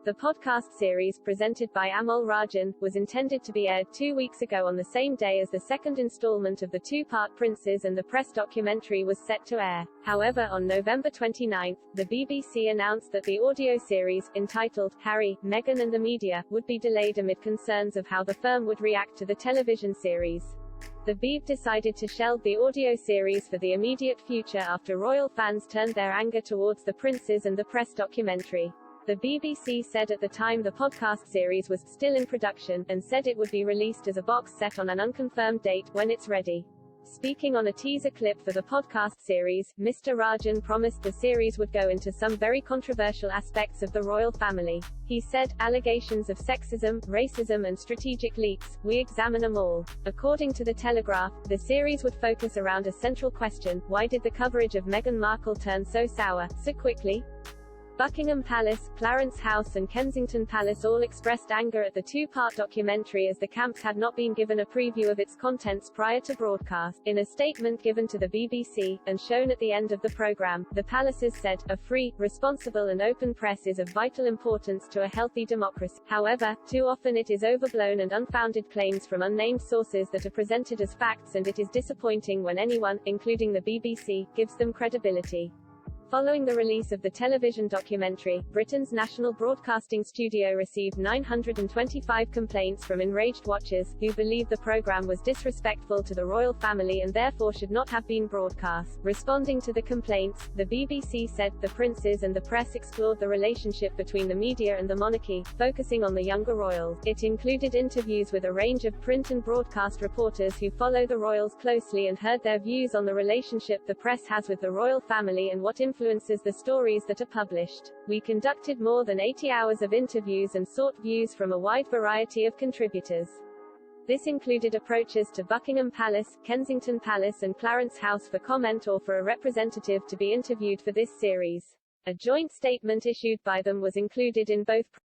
The podcast series, presented by Amol Rajan, was intended to be aired 2 weeks ago on the same day as the second installment of the two-part Princes and the Press documentary was set to air. However, on November 29, the BBC announced that the audio series, entitled Harry, Meghan and the Media, would be delayed amid concerns of how the firm would react to the television series. The BBC decided to shelve the audio series for the immediate future after royal fans turned their anger towards the Princes and the Press documentary. The BBC said at the time the podcast series was still in production, and said it would be released as a box set on an unconfirmed date, when it's ready. Speaking on a teaser clip for the podcast series, Mr. Rajan promised the series would go into some very controversial aspects of the royal family. He said, "Allegations of sexism, racism and strategic leaks, we examine them all." According to The Telegraph, the series would focus around a central question: why did the coverage of Meghan Markle turn so sour, so quickly? Buckingham Palace, Clarence House and Kensington Palace all expressed anger at the two-part documentary as the camps had not been given a preview of its contents prior to broadcast. In a statement given to the BBC, and shown at the end of the programme, the palaces said, "A free, responsible and open press is of vital importance to a healthy democracy. However, too often it is overblown and unfounded claims from unnamed sources that are presented as facts, and it is disappointing when anyone, including the BBC, gives them credibility." Following the release of the television documentary, Britain's National Broadcasting Studio received 925 complaints from enraged watchers, who believed the programme was disrespectful to the royal family and therefore should not have been broadcast. Responding to the complaints, the BBC said, "The Princes and the Press explored the relationship between the media and the monarchy, focusing on the younger royals." It included interviews with a range of print and broadcast reporters who follow the royals closely and heard their views on the relationship the press has with the royal family and what influences the stories that are published. "We conducted more than 80 hours of interviews and sought views from a wide variety of contributors. This included approaches to Buckingham Palace, Kensington Palace and Clarence House for comment or for a representative to be interviewed for this series." A joint statement issued by them was included in both